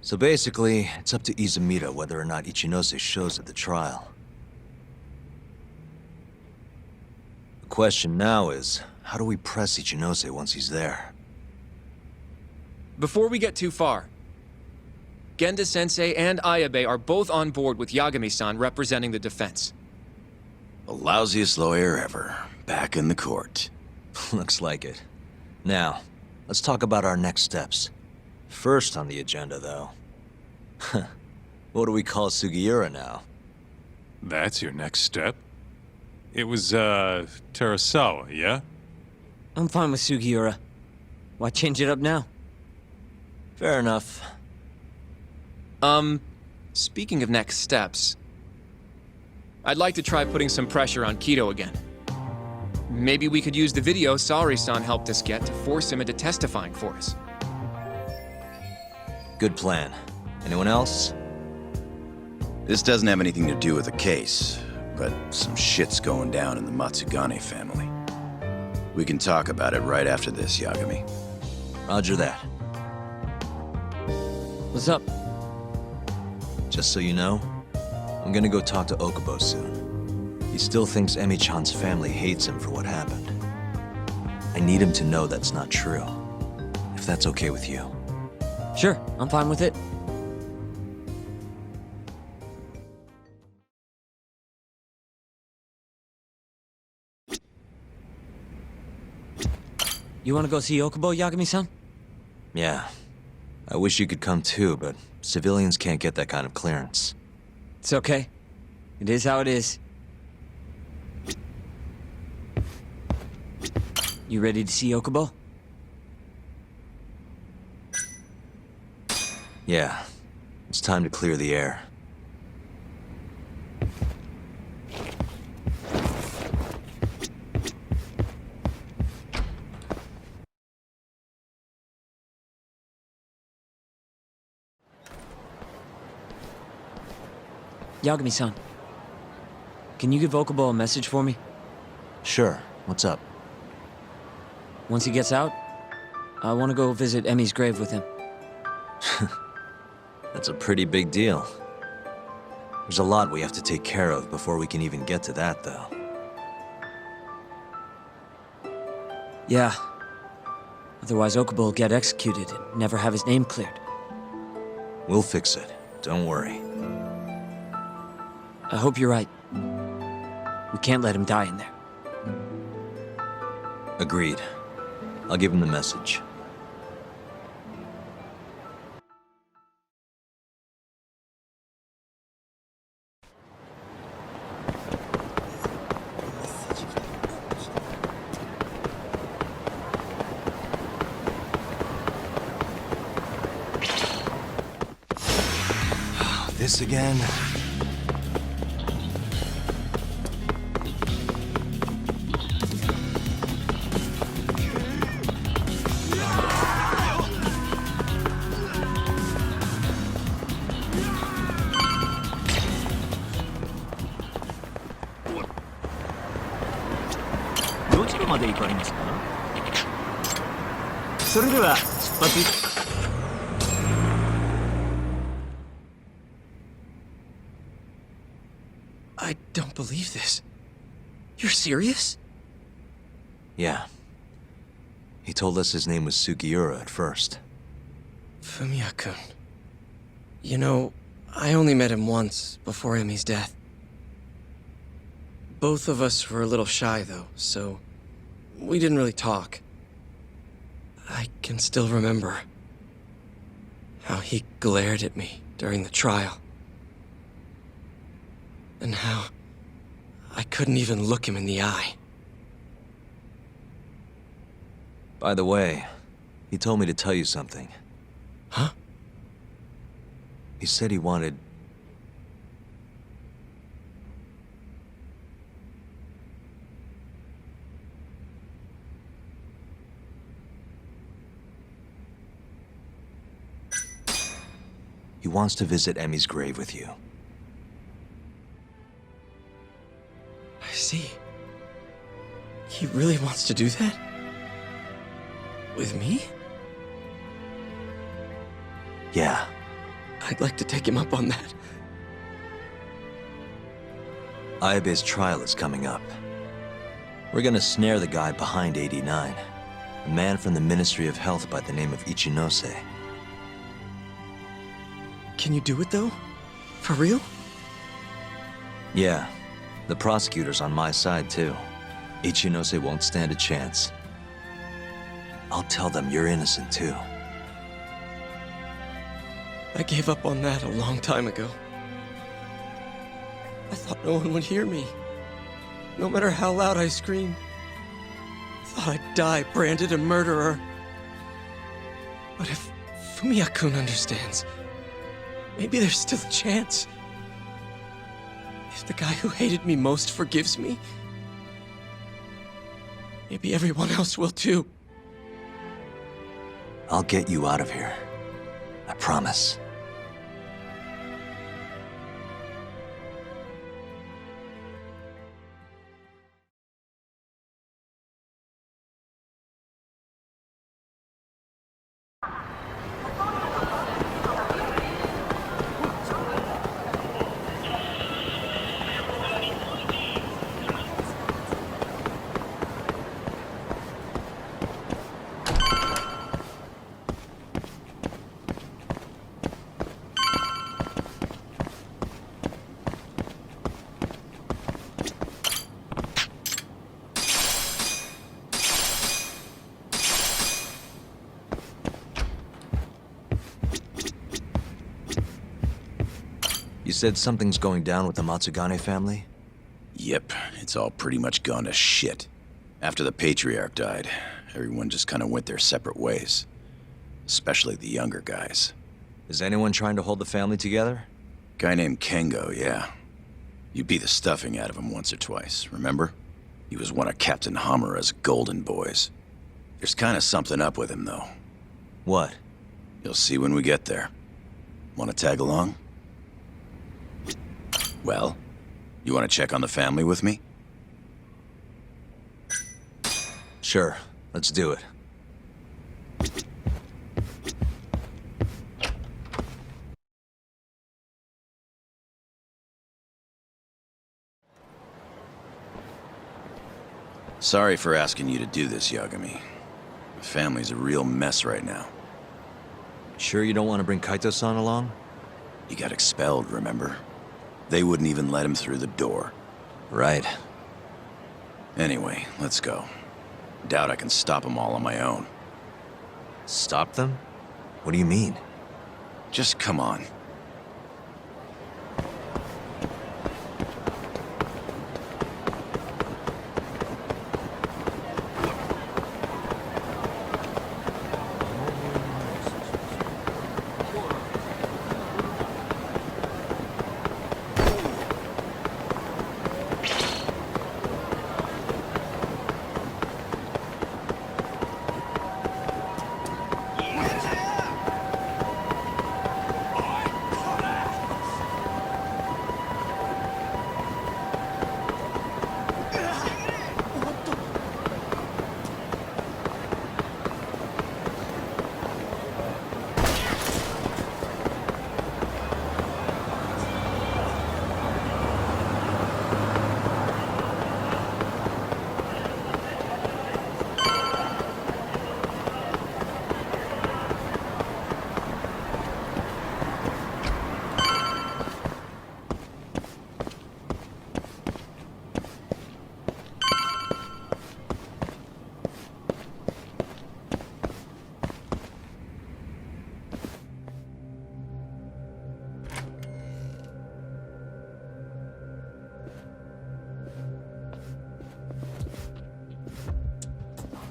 So basically, it's up to Izumida whether or not Ichinose shows at the trial. The question now is, how do we press Ichinose once he's there? Before we get too far, Genda-sensei and Ayabe are both on board with Yagami-san representing the defense. The lousiest lawyer ever, back in the court. Looks like it. Now, let's talk about our next steps. First on the agenda, though. What do we call Sugiura now? That's your next step? It was, Terasawa, yeah? I'm fine with Sugiura. Why change it up now? Fair enough. Speaking of next steps, I'd like to try putting some pressure on Kido again. Maybe we could use the video Saori-san helped us get to force him into testifying for us. Good plan. Anyone else? This doesn't have anything to do with the case, but some shit's going down in the Matsugane family. We can talk about it right after this, Yagami. Roger that. What's up? Just so you know, I'm gonna go talk to Okubo soon. He still thinks Emi-chan's family hates him for what happened. I need him to know that's not true. If that's okay with you. Sure, I'm fine with it. You wanna go see Okubo, Yagami-san? Yeah. I wish you could come too, but civilians can't get that kind of clearance. It's okay. It is how it is. You ready to see Okubo? Yeah. It's time to clear the air. Yagami-san, can you give Okubo a message for me? Sure. What's up? Once he gets out, I want to go visit Emi's grave with him. That's a pretty big deal. There's a lot we have to take care of before we can even get to that, though. Yeah. Otherwise Okubo will get executed and never have his name cleared. We'll fix it. Don't worry. I hope you're right. We can't let him die in there. Agreed. I'll give him the message. This again? I don't believe this. You're serious? Yeah. He told us his name was Sugiura at first. Fumiya-kun. You know, I only met him once, before Emi's death. Both of us were a little shy, though, so we didn't really talk. I can still remember how he glared at me during the trial. And how I couldn't even look him in the eye. By the way, he told me to tell you something. Huh? He said he wanted... He wants to visit Emi's grave with you. I see. He really wants to do that? With me? Yeah. I'd like to take him up on that. Ayabe's trial is coming up. We're gonna snare the guy behind 89, a man from the Ministry of Health by the name of Ichinose. Can you do it, though? For real? Yeah, the prosecutor's on my side, too. Ichinose won't stand a chance. I'll tell them you're innocent, too. I gave up on that a long time ago. I thought no one would hear me, no matter how loud I screamed. I thought I'd die branded a murderer. But if Fumiya-kun understands, maybe there's still a chance. If the guy who hated me most forgives me, maybe everyone else will too. I'll get you out of here. I promise. You said something's going down with the Matsugane family? Yep, it's all pretty much gone to shit. After the patriarch died, everyone just kind of went their separate ways. Especially the younger guys. Is anyone trying to hold the family together? Guy named Kengo, yeah. You beat the stuffing out of him once or twice, remember? He was one of Captain Hamura's golden boys. There's kind of something up with him, though. What? You'll see when we get there. Want to tag along? Well, you want to check on the family with me? Sure, let's do it. Sorry for asking you to do this, Yagami. The family's a real mess right now. Sure you don't want to bring Kaito-san along? He got expelled, remember? They wouldn't even let him through the door. Right. Anyway, let's go. Doubt I can stop them all on my own. Stop them? What do you mean? Just come on.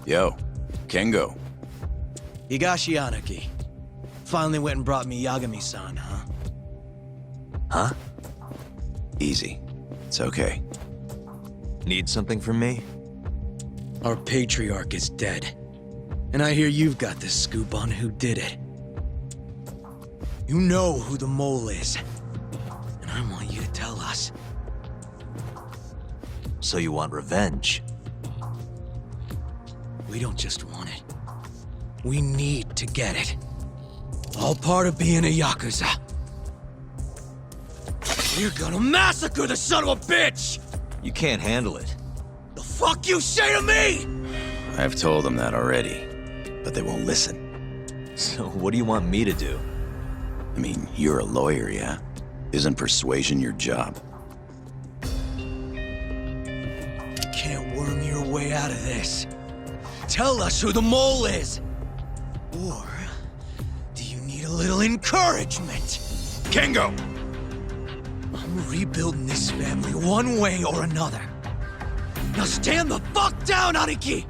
Yo, Kengo. Higashi Anaki. Finally went and brought me Yagami-san, huh? Huh? Easy. It's okay. Need something from me? Our patriarch is dead. And I hear you've got the scoop on who did it. You know who the mole is. And I want you to tell us. So you want revenge? We don't just want it. We need to get it. All part of being a Yakuza. You're gonna massacre the son of a bitch! You can't handle it. The fuck you say to me?! I've told them that already, but they won't listen. So what do you want me to do? I mean, you're a lawyer, yeah? Isn't persuasion your job? You can't worm your way out of this. Tell us who the mole is! Or do you need a little encouragement? Kengo! I'm rebuilding this family one way or another. Now stand the fuck down, Aniki!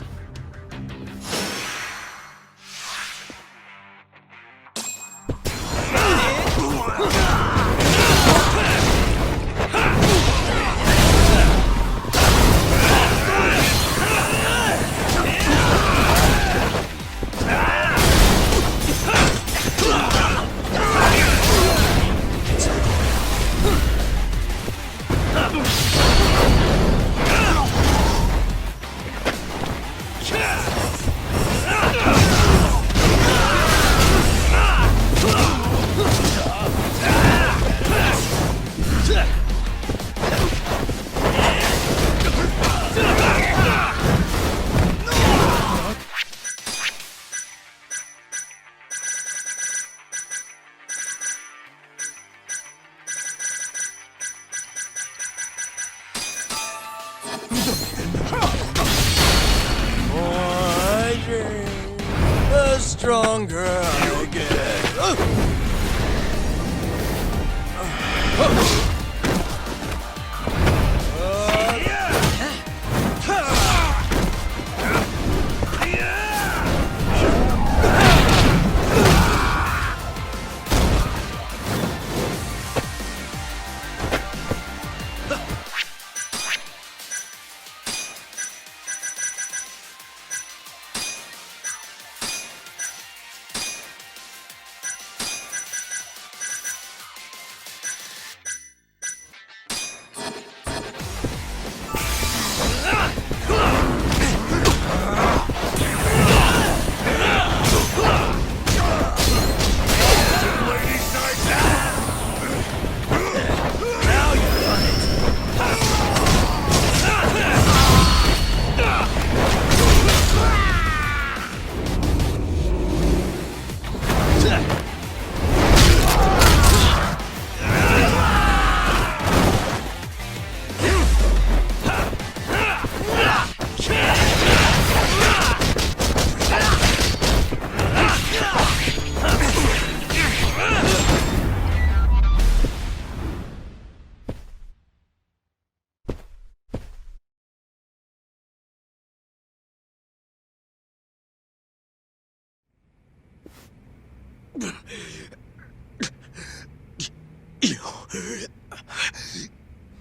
The stronger I get.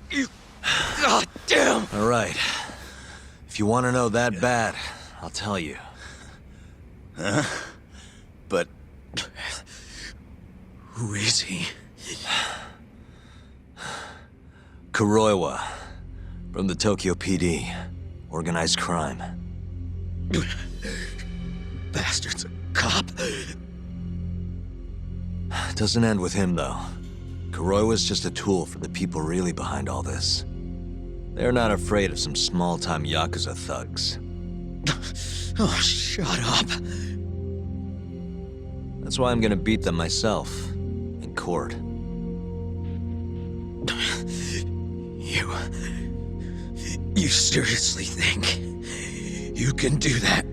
You... God damn! All right. If you want to know that bad, I'll tell you. But Who is he? Kuroiwa, from the Tokyo PD. Organized crime. Bastard's a cop. Doesn't end with him, though. Kuroiwa's just a tool for the people really behind all this. They're not afraid of some small-time Yakuza thugs. Oh, shut up. That's why I'm gonna beat them myself. In court. You seriously think you can do that?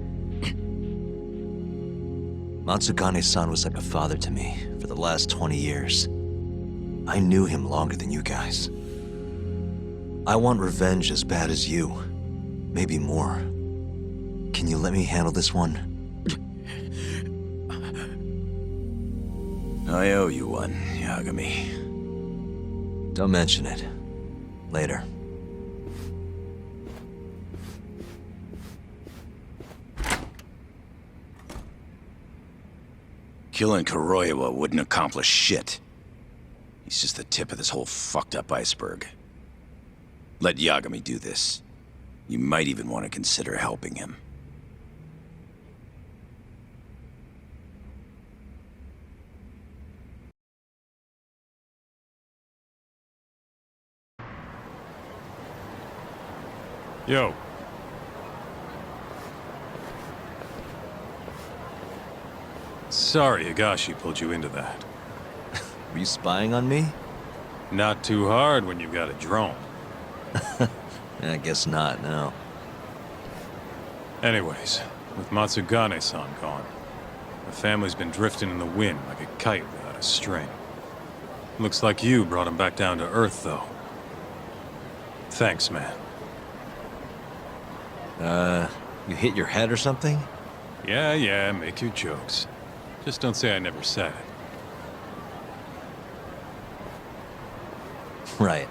Matsugane-san was like a father to me for the last 20 years. I knew him longer than you guys. I want revenge as bad as you. Maybe more. Can you let me handle this one? I owe you one, Yagami. Don't mention it. Later. Killing Kuroiwa wouldn't accomplish shit. He's just the tip of this whole fucked up iceberg. Let Yagami do this. You might even want to consider helping him. Yo. Sorry Higashi pulled you into that. Were you spying on me? Not too hard when you've got a drone. I guess not, no. Anyways, with Matsugane-san gone, the family's been drifting in the wind like a kite without a string. Looks like you brought him back down to earth, though. Thanks, man. You hit your head or something? Yeah, make your jokes. Just don't say I never said it. Right.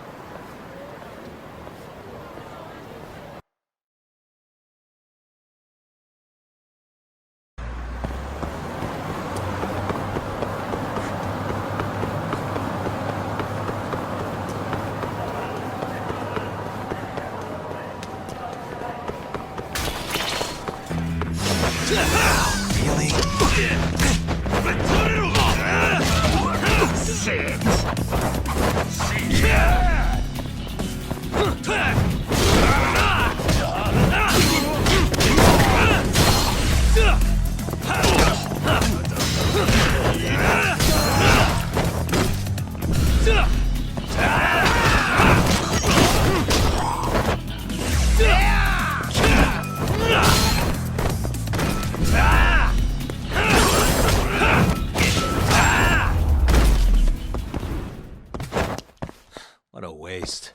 Really? What a waste.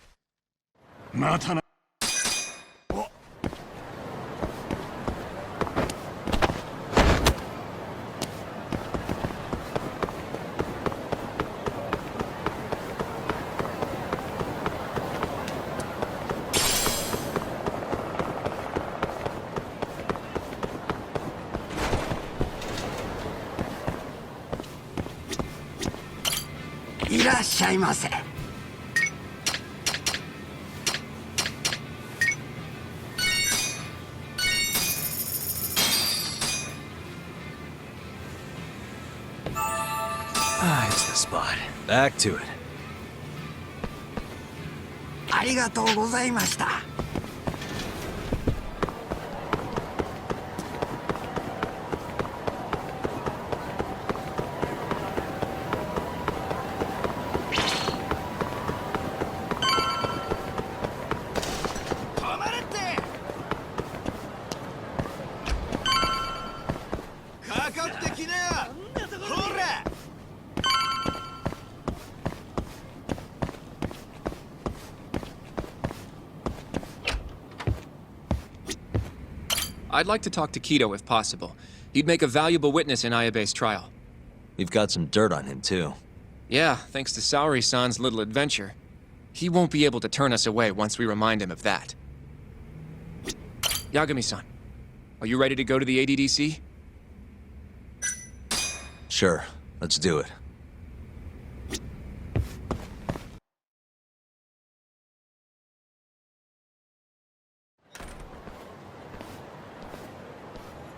It's the spot. Back to it. ありがとうございました。止まれって。かかってきなよ。ほら。 I'd like to talk to Kido if possible. He'd make a valuable witness in Ayabe's trial. We've got some dirt on him, too. Yeah, thanks to Saori-san's little adventure. He won't be able to turn us away once we remind him of that. Yagami-san, are you ready to go to the ADDC? Sure, let's do it.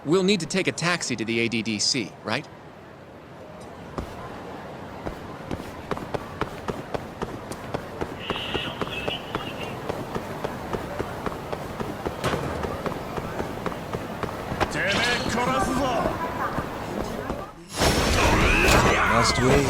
We'll need to take a taxi to the ADDC, right? Must we?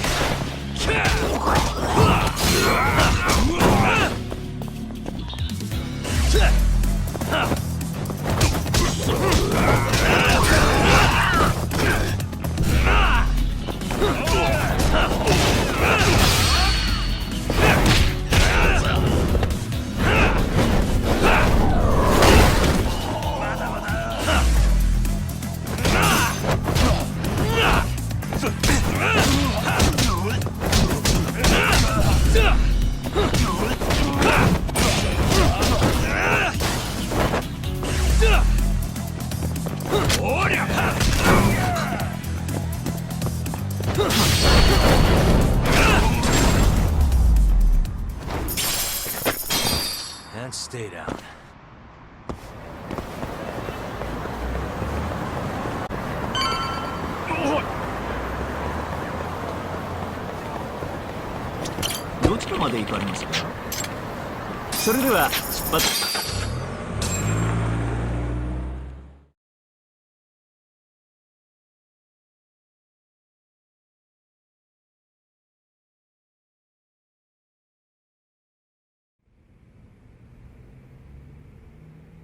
And stay down.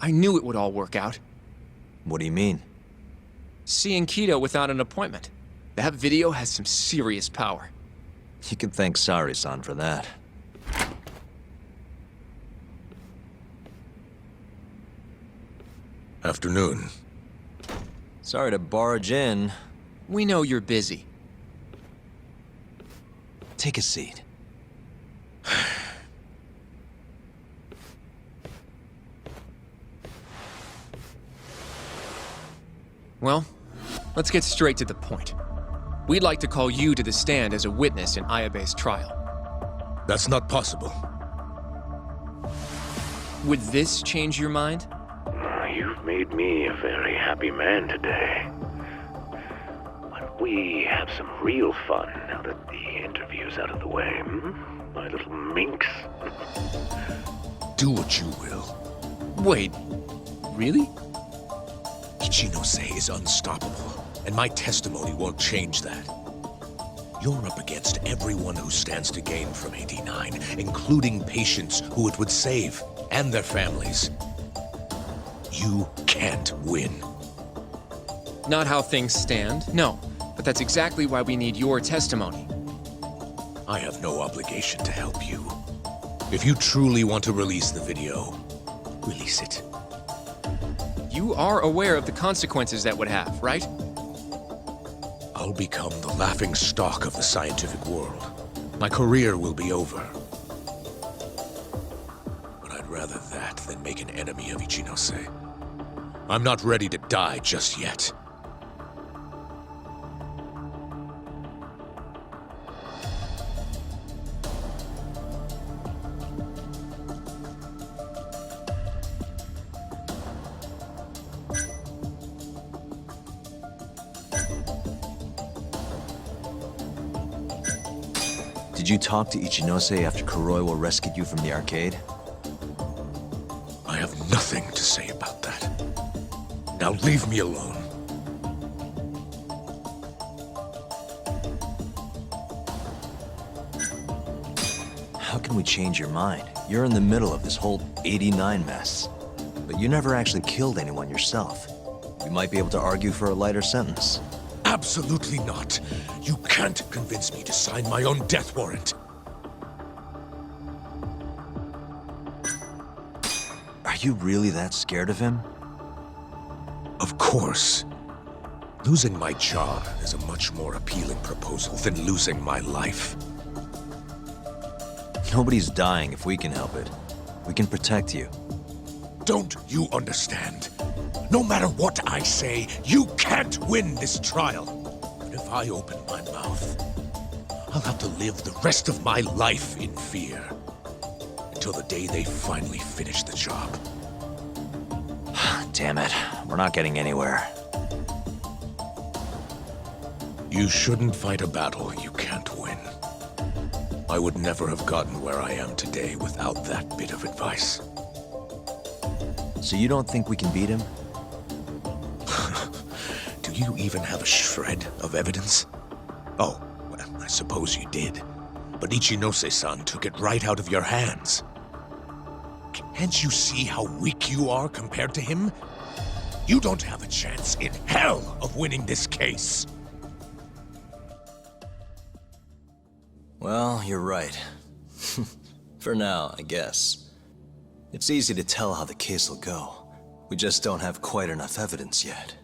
I knew it would all work out. What do you mean? Seeing Kido without an appointment. That video has some serious power. You can thank Sari-san for that. Afternoon. Sorry to barge in. We know you're busy. Take a seat. Well, let's get straight to the point. We'd like to call you to the stand as a witness in Ayabe's trial. That's not possible. Would this change your mind? You've made me a very happy man today. Why don't we have some real fun now that the interview's out of the way, my little minx? Do what you will. Wait, really? Ichinose is unstoppable, and my testimony won't change that. You're up against everyone who stands to gain from 89, including patients who it would save, and their families. You can't win. Not how things stand, no. But that's exactly why we need your testimony. I have no obligation to help you. If you truly want to release the video, release it. You are aware of the consequences that would have, right? I'll become the laughing stock of the scientific world. My career will be over. But I'd rather that than make an enemy of Ichinose. I'm not ready to die just yet. Did you talk to Ichinose after Kuroiwa rescued you from the arcade? I have nothing to say about that. Now leave me alone. How can we change your mind? You're in the middle of this whole 89 mess. But you never actually killed anyone yourself. We might be able to argue for a lighter sentence. Absolutely not. You can't convince me to sign my own death warrant. Are you really that scared of him? Of course. Losing my job is a much more appealing proposal than losing my life. Nobody's dying if we can help it. We can protect you. Don't you understand? No matter what I say, you can't win this trial. But if I open my mouth, I'll have to live the rest of my life in fear. Until the day they finally finish the job. Damn it. We're not getting anywhere. You shouldn't fight a battle you can't win. I would never have gotten where I am today without that bit of advice. So you don't think we can beat him? Do you even have a shred of evidence? Oh, well, I suppose you did. But Ichinose-san took it right out of your hands. Can't you see how weak you are compared to him? You don't have a chance in hell of winning this case. Well, you're right. For now, I guess. It's easy to tell how the case will go. We just don't have quite enough evidence yet.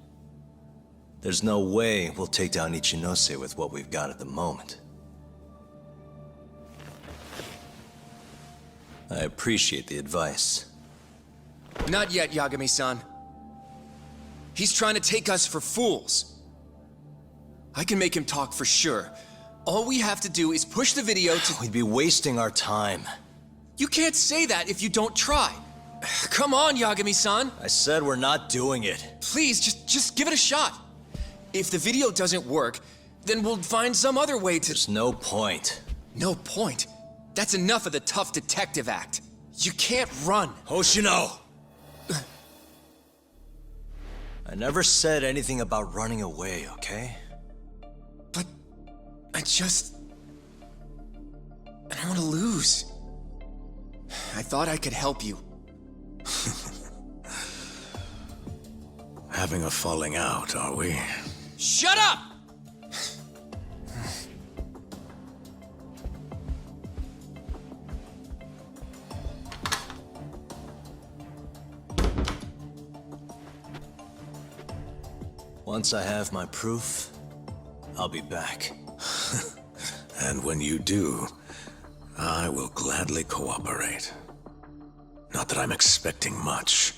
There's no way we'll take down Ichinose with what we've got at the moment. I appreciate the advice. Not yet, Yagami-san. He's trying to take us for fools. I can make him talk for sure. All we have to do is push the video to— We'd be wasting our time. You can't say that if you don't try. Come on, Yagami-san. I said we're not doing it. Please, just give it a shot. If the video doesn't work, then we'll find some other way to— There's no point. No point. That's enough of the tough detective act. You can't run. Hoshino! I never said anything about running away, okay? But I don't want to lose. I thought I could help you. having a falling out, are we? Shut up! Once I have my proof, I'll be back. And when you do, I will gladly cooperate. Not that I'm expecting much.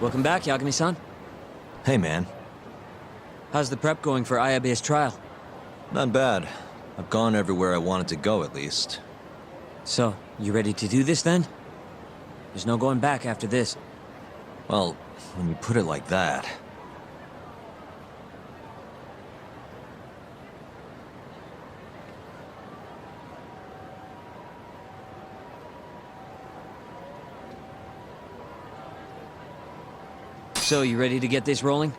Welcome back, Yagami-san. Hey, man. How's the prep going for Ayabe's trial? Not bad. I've gone everywhere I wanted to go, at least. So, you ready to do this then? There's no going back after this. Well, when you put it like that... So, you ready to get this rolling?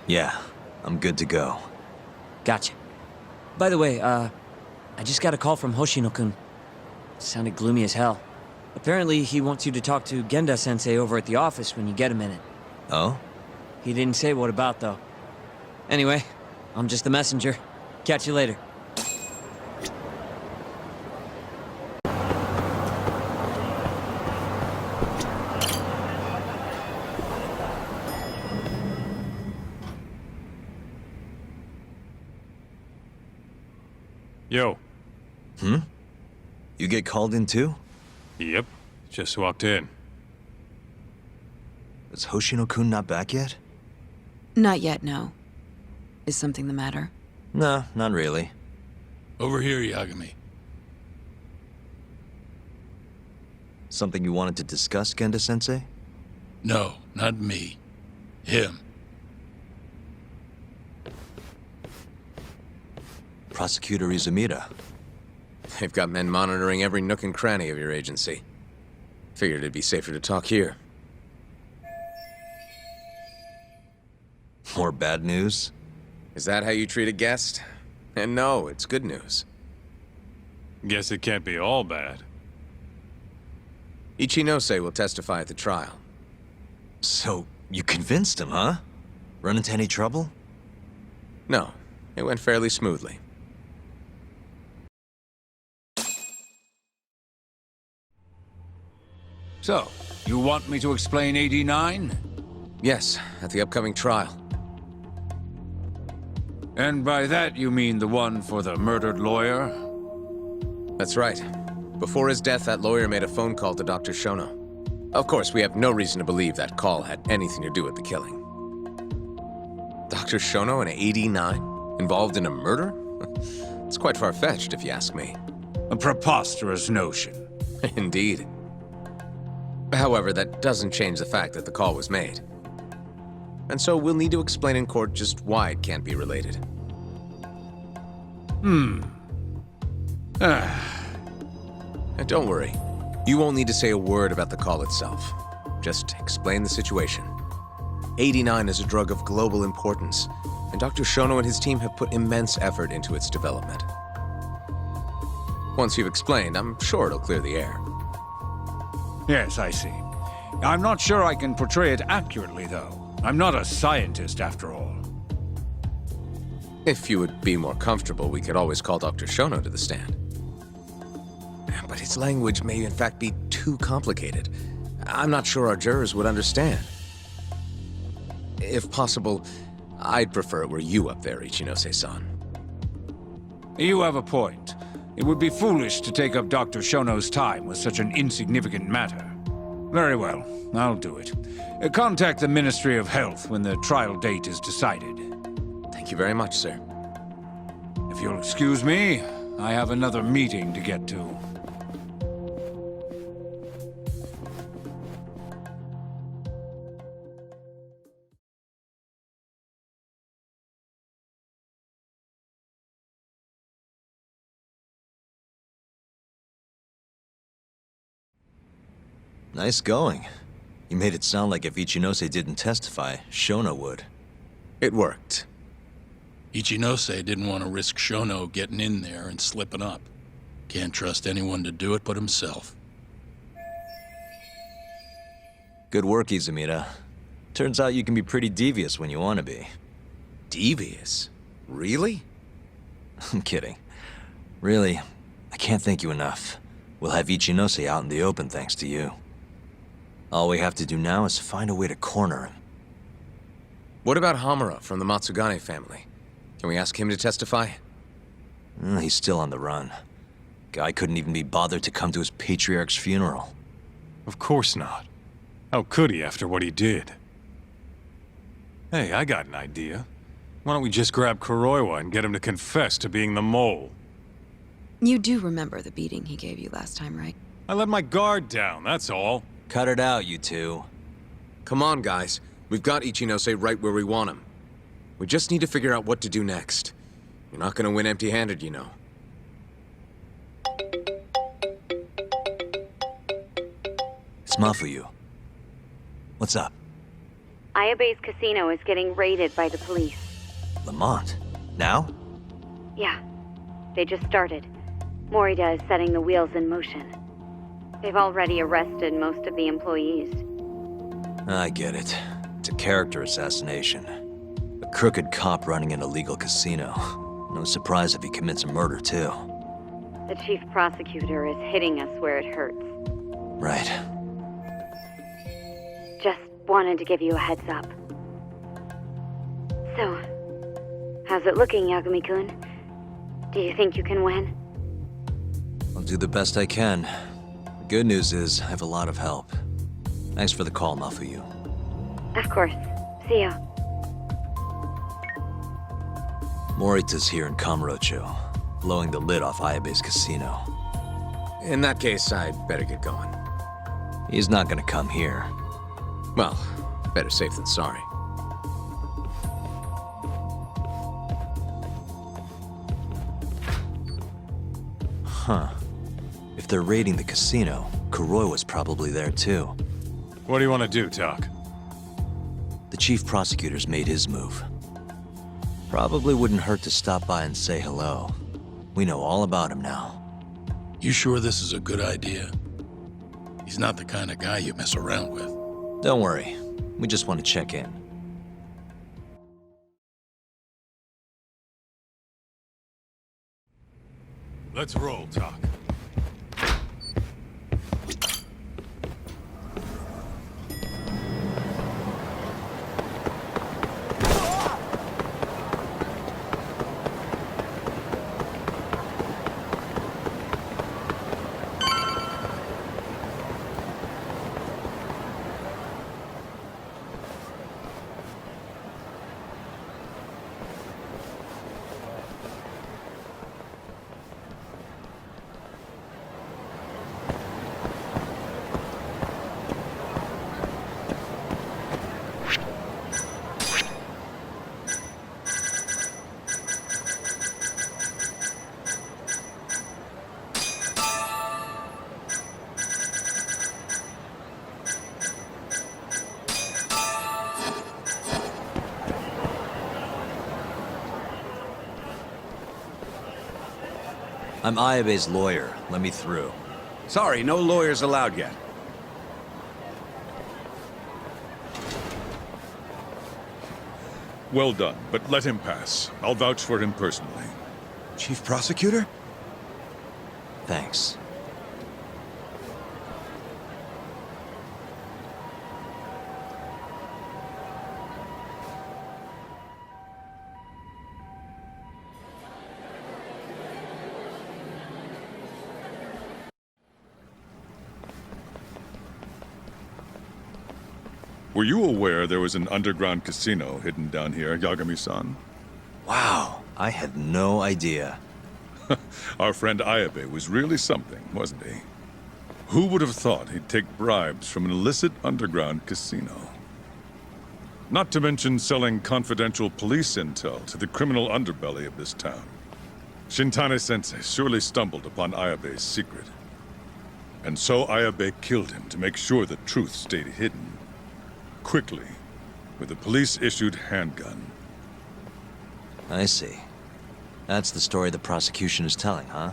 Yeah, I'm good to go. Gotcha. By the way, I just got a call from Hoshino-kun. Sounded gloomy as hell. Apparently, he wants you to talk to Genda-sensei over at the office when you get a minute. Oh? He didn't say what about, though. Anyway, I'm just the messenger. Catch you later. Yo. You get called in too? Yep. Just walked in. Is Hoshino-kun not back yet? Not yet, no. Is something the matter? No, not really. Over here, Yagami. Something you wanted to discuss, Genda-sensei? No, not me. Him. Prosecutor Izumida. They've got men monitoring every nook and cranny of your agency. Figured it'd be safer to talk here. More bad news? Is that how you treat a guest? And no, it's good news. Guess it can't be all bad. Ichinose will testify at the trial. So, you convinced him, huh? Run into any trouble? No, it went fairly smoothly. So, you want me to explain 89? Yes, at the upcoming trial. And by that you mean the one for the murdered lawyer? That's right. Before his death, that lawyer made a phone call to Dr. Shono. Of course, we have no reason to believe that call had anything to do with the killing. Dr. Shono in 89? Involved in a murder? It's quite far-fetched, if you ask me. A preposterous notion. Indeed. However, that doesn't change the fact that the call was made. And so we'll need to explain in court just why it can't be related. And don't worry. You won't need to say a word about the call itself. Just explain the situation. 89 is a drug of global importance, and Dr. Shono and his team have put immense effort into its development. Once you've explained, I'm sure it'll clear the air. Yes, I see. I'm not sure I can portray it accurately, though. I'm not a scientist, after all. If you would be more comfortable, we could always call Dr. Shono to the stand. But his language may in fact be too complicated. I'm not sure our jurors would understand. If possible, I'd prefer it were you up there, Ichinose-san. You have a point. It would be foolish to take up Dr. Shono's time with such an insignificant matter. Very well, I'll do it. Contact the Ministry of Health when the trial date is decided. Thank you very much, sir. If you'll excuse me, I have another meeting to get to. Nice going. You made it sound like if Ichinose didn't testify, Shono would. It worked. Ichinose didn't want to risk Shono getting in there and slipping up. Can't trust anyone to do it but himself. Good work, Izumida. Turns out you can be pretty devious when you want to be. Devious? Really? I'm kidding. Really, I can't thank you enough. We'll have Ichinose out in the open thanks to you. All we have to do now is find a way to corner him. What about Hamura from the Matsugane family? Can we ask him to testify? He's still on the run. Guy couldn't even be bothered to come to his patriarch's funeral. Of course not. How could he after what he did? Hey, I got an idea. Why don't we just grab Kuroiwa and get him to confess to being the mole? You do remember the beating he gave you last time, right? I let my guard down, that's all. Cut it out, you two. Come on, guys. We've got Ichinose right where we want him. We just need to figure out what to do next. You're not gonna win empty-handed, you know. It's Mafuyu. What's up? Ayabe's casino is getting raided by the police. Lamont? Now? Yeah, they just started. Morita is setting the wheels in motion. They've already arrested most of the employees. I get it. It's a character assassination. A crooked cop running an illegal casino. No surprise if he commits a murder, too. The chief prosecutor is hitting us where it hurts. Right. Just wanted to give you a heads up. So, how's it looking, Yagami-kun? Do you think you can win? I'll do the best I can. The good news is, I have a lot of help. Thanks for the call, Mafuyu. Of course. See ya. Morita's here in Kamurocho, blowing the lid off Ayabe's casino. In that case, I'd better get going. He's not gonna come here. Well, better safe than sorry. Huh. If they're raiding the casino, Kuroi was probably there too. What do you want to do, Tak? The chief prosecutor's made his move. Probably wouldn't hurt to stop by and say hello. We know all about him now. You sure this is a good idea? He's not the kind of guy you mess around with. Don't worry. We just want to check in. Let's roll, Tak. I'm Ayabe's lawyer. Let me through. Sorry, no lawyers allowed yet. Well done, but let him pass. I'll vouch for him personally. Chief Prosecutor? Thanks. Were you aware there was an underground casino hidden down here, Yagami-san? I had no idea. Our friend Ayabe was really something, wasn't he? Who would have thought he'd take bribes from an illicit underground casino? Not to mention selling confidential police intel to the criminal underbelly of this town. Shintane-sensei surely stumbled upon Ayabe's secret. And so Ayabe killed him to make sure the truth stayed hidden. Quickly, with a police-issued handgun. I see. That's the story the prosecution is telling, huh?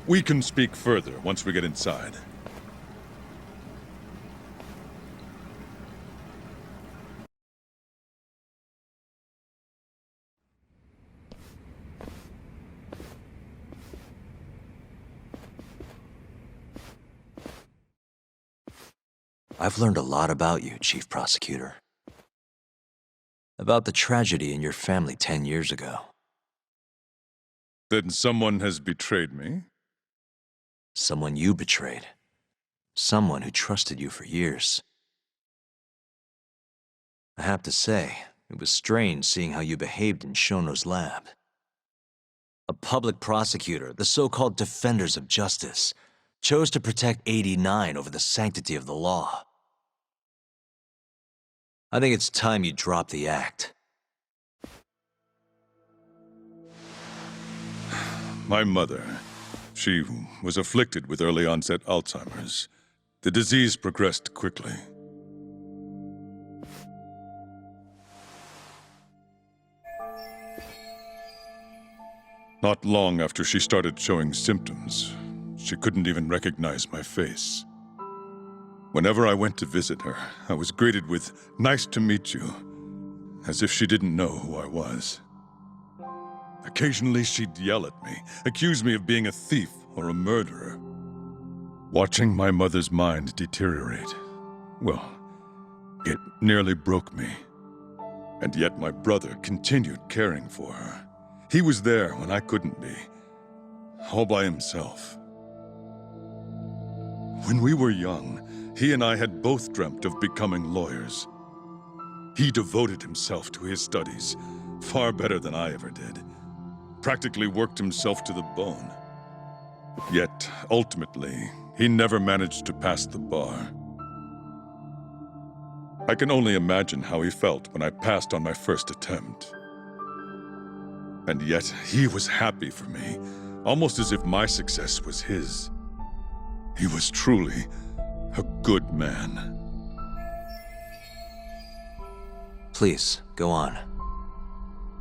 We can speak further once we get inside. I've learned a lot about you, Chief Prosecutor. About the tragedy in your family 10 years ago. Then someone has betrayed me? Someone you betrayed. Someone who trusted you for years. I have to say, it was strange seeing how you behaved in Shono's lab. A public prosecutor, the so-called defenders of justice, chose to protect 89 over the sanctity of the law. I think it's time you drop the act. My mother, she was afflicted with early onset Alzheimer's. The disease progressed quickly. Not long after she started showing symptoms, she couldn't even recognize my face. Whenever I went to visit her, I was greeted with, "Nice to meet you," as if she didn't know who I was. Occasionally she'd yell at me, accuse me of being a thief or a murderer. Watching my mother's mind deteriorate, well, it nearly broke me. And yet my brother continued caring for her. He was there when I couldn't be, all by himself. When we were young, he and I had both dreamt of becoming lawyers. He devoted himself to his studies, far better than I ever did. Practically worked himself to the bone. Yet, ultimately, he never managed to pass the bar. I can only imagine how he felt when I passed on my first attempt. And yet, he was happy for me, almost as if my success was his. He was truly a good man. Please, go on.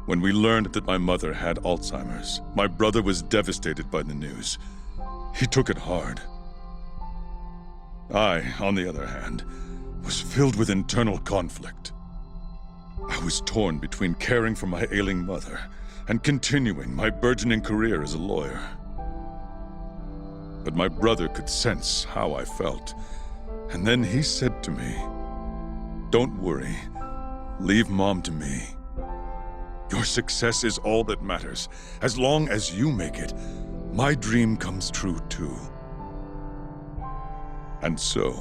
When we learned that my mother had Alzheimer's, my brother was devastated by the news. He took it hard. I, on the other hand, was filled with internal conflict. I was torn between caring for my ailing mother and continuing my burgeoning career as a lawyer. But my brother could sense how I felt, and then he said to me, "Don't worry, leave Mom to me. Your success is all that matters. As long as you make it, my dream comes true too." And so,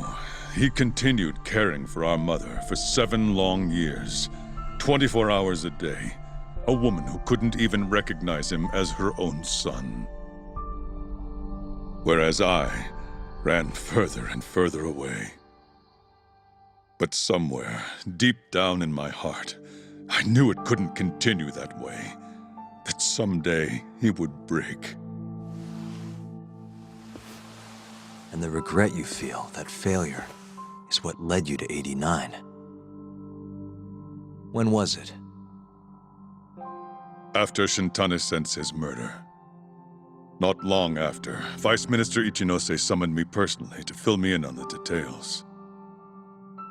he continued caring for our mother for 7 long years, 24 hours a day, a woman who couldn't even recognize him as her own son. Whereas I ran further and further away. But somewhere, deep down in my heart, I knew it couldn't continue that way, that someday he would break. And the regret you feel, that failure, is what led you to 89. When was it? After Shintane-sensei's murder. Not long after, Vice Minister Ichinose summoned me personally to fill me in on the details.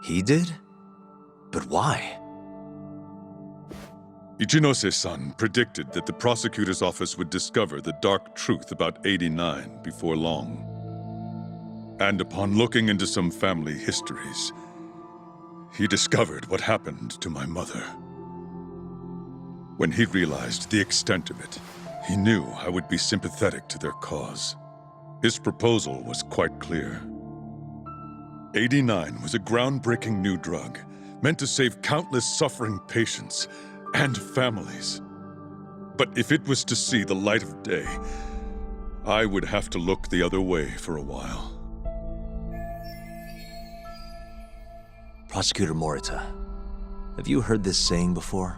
He did? But why? Ichinose-san predicted that the prosecutor's office would discover the dark truth about 89 before long. And upon looking into some family histories, he discovered what happened to my mother. When he realized the extent of it, he knew I would be sympathetic to their cause. His proposal was quite clear. 89 was a groundbreaking new drug, meant to save countless suffering patients, and families. But if it was to see the light of day, I would have to look the other way for a while. Prosecutor Morita, have you heard this saying before?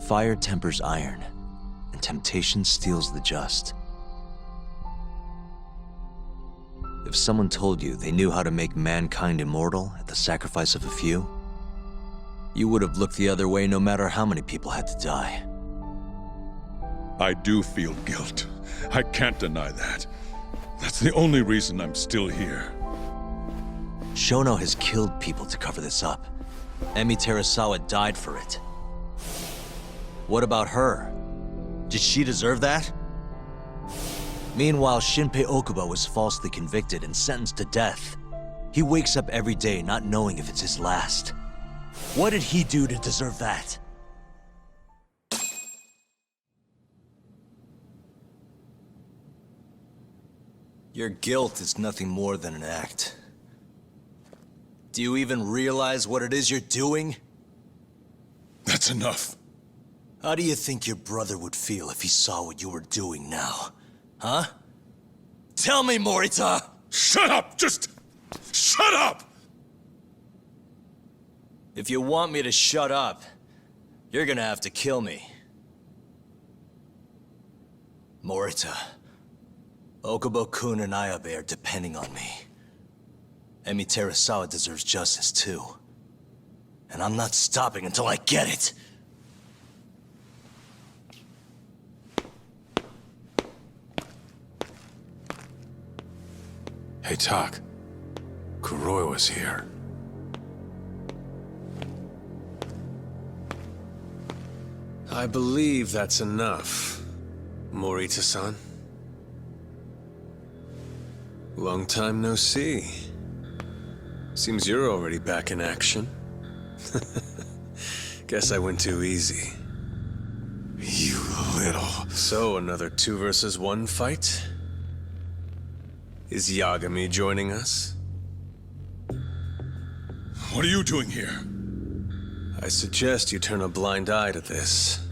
Fire tempers iron, and temptation steals the just. If someone told you they knew how to make mankind immortal at the sacrifice of a few, you would have looked the other way no matter how many people had to die. I do feel guilt. I can't deny that. That's the only reason I'm still here. Shono has killed people to cover this up. Emi Terasawa died for it. What about her? Did she deserve that? Meanwhile, Shinpei Okubo was falsely convicted and sentenced to death. He wakes up every day not knowing if it's his last. What did he do to deserve that? Your guilt is nothing more than an act. Do you even realize what it is you're doing? That's enough. How do you think your brother would feel if he saw what you were doing now? Huh? Tell me, Morita! Shut up! Just shut up! If you want me to shut up, you're gonna have to kill me. Morita, Okubo-kun and Ayabe are depending on me. Emi Terasawa deserves justice too. And I'm not stopping until I get it! Hey, Tak. Kuroi was here. I believe that's enough, Morita-san. Long time no see. Seems you're already back in action. Guess I went too easy. You little... So, another 2 versus 1 fight? Is Yagami joining us? What are you doing here? I suggest you turn a blind eye to this.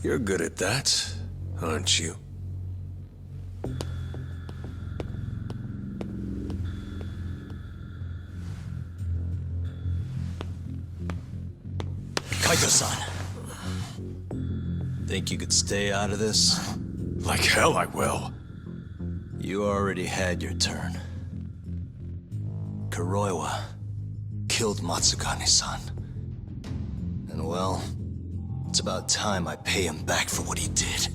You're good at that, aren't you? Kaito-san. Think you could stay out of this? Like hell I will. You already had your turn. Kuroiwa killed Matsugane-san. And well, it's about time I pay him back for what he did.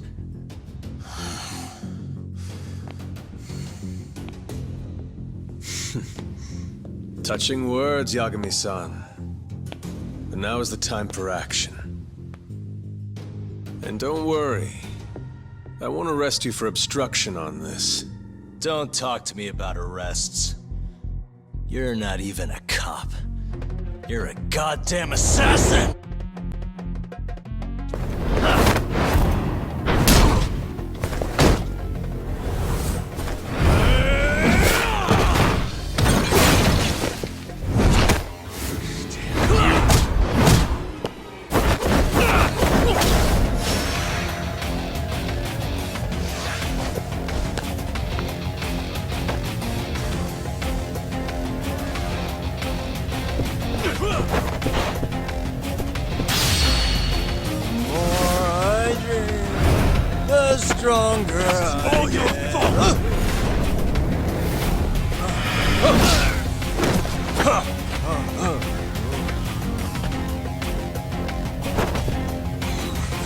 Touching words, Yagami-san. But now is the time for action. And don't worry. I won't arrest you for obstruction on this. Don't talk to me about arrests. You're not even a cop. You're a goddamn assassin! Stronger. All your fault.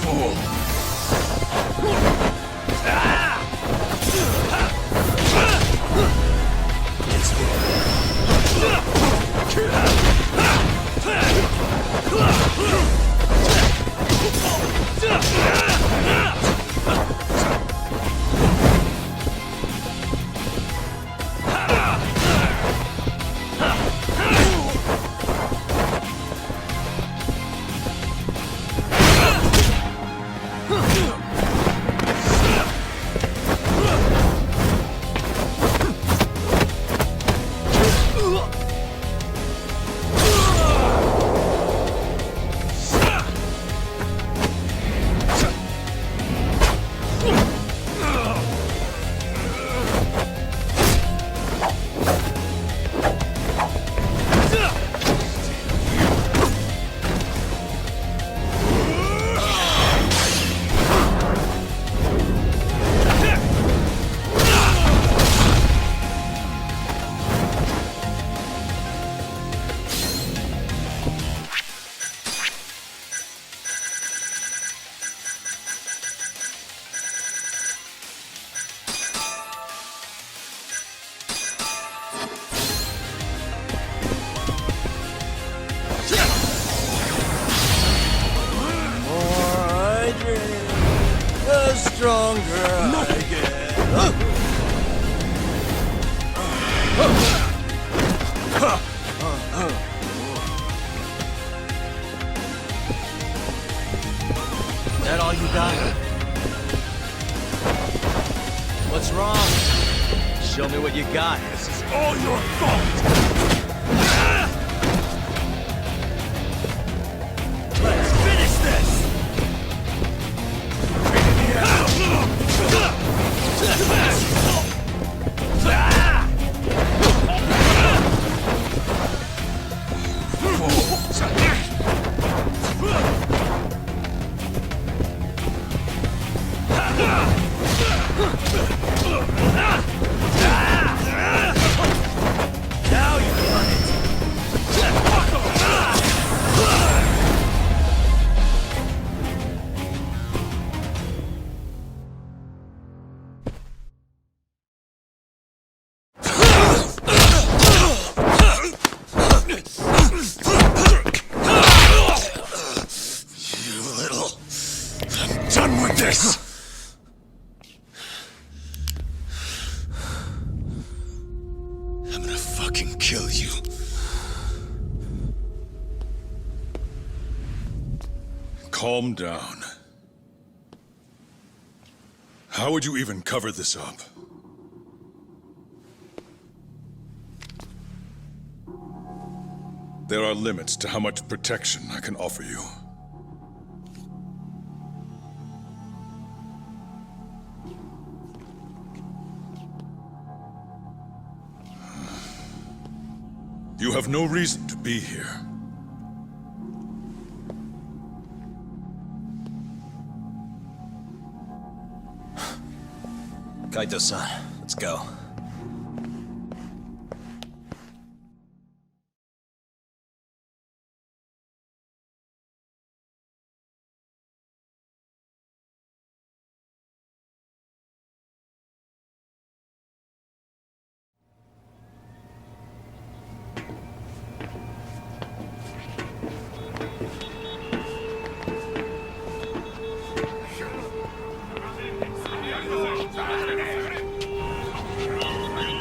Fool. stronger I get. That all you got? What's wrong? Show me what you got. This is all your fault! Let's finish this! Now you've done it! You little... I'm done with this! I'm gonna fucking kill you. Calm down. How would you even cover this up? There are limits to how much protection I can offer you. You have no reason to be here. Kaito-san, let's go.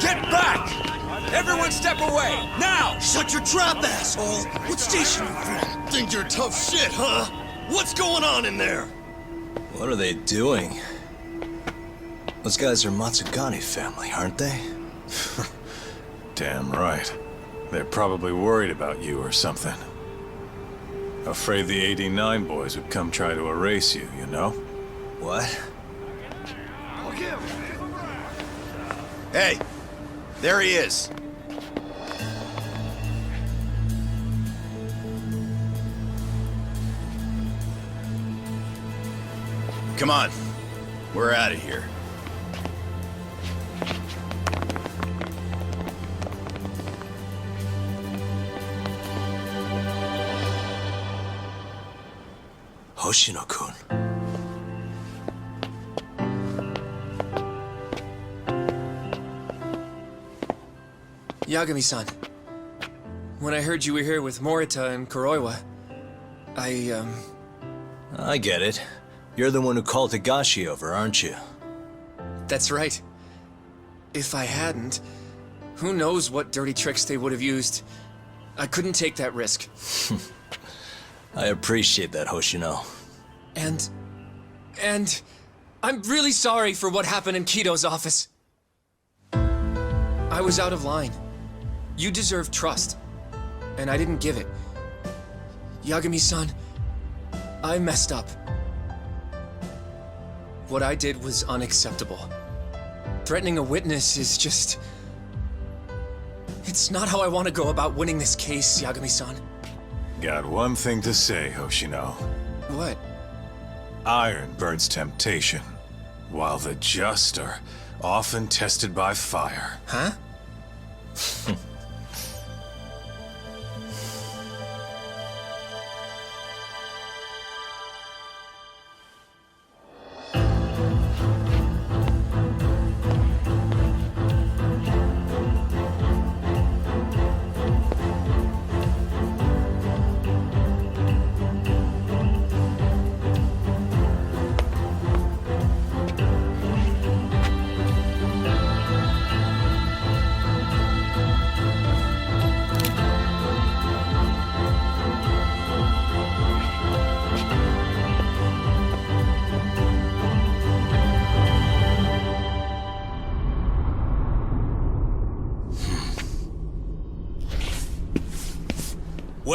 Get back! Everyone step away, now! Shut your trap, asshole! What station you from? Think you're tough shit, huh? What's going on in there? What are they doing? Those guys are Matsugane family, aren't they? Damn right. They're probably worried about you or something. Afraid the 89 boys would come try to erase you, you know? What? Hey! There he is! Come on. We're out of here. Hoshino-kun. Yagami-san, when I heard you were here with Morita and Kuroiwa, I get it. You're the one who called Higashi over, aren't you? That's right. If I hadn't, who knows what dirty tricks they would have used. I couldn't take that risk. I appreciate that, Hoshino. And I'm really sorry for what happened in Kito's office. I was out of line. You deserve trust, and I didn't give it. Yagami-san, I messed up. What I did was unacceptable. Threatening a witness is just... It's not how I want to go about winning this case, Yagami-san. Got one thing to say, Hoshino. What? Iron burns temptation, while the just are often tested by fire. Huh?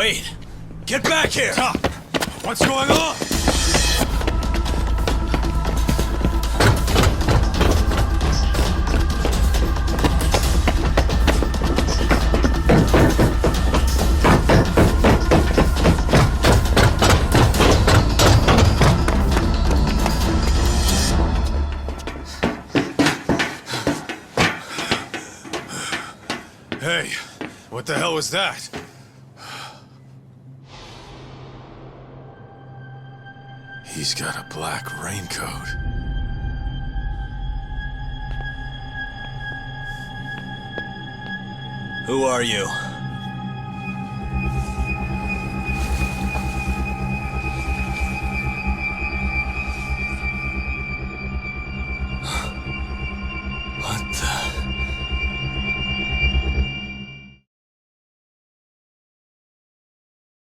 Wait! Get back here! What's going on? Hey, what the hell was that? He's got a black raincoat. Who are you?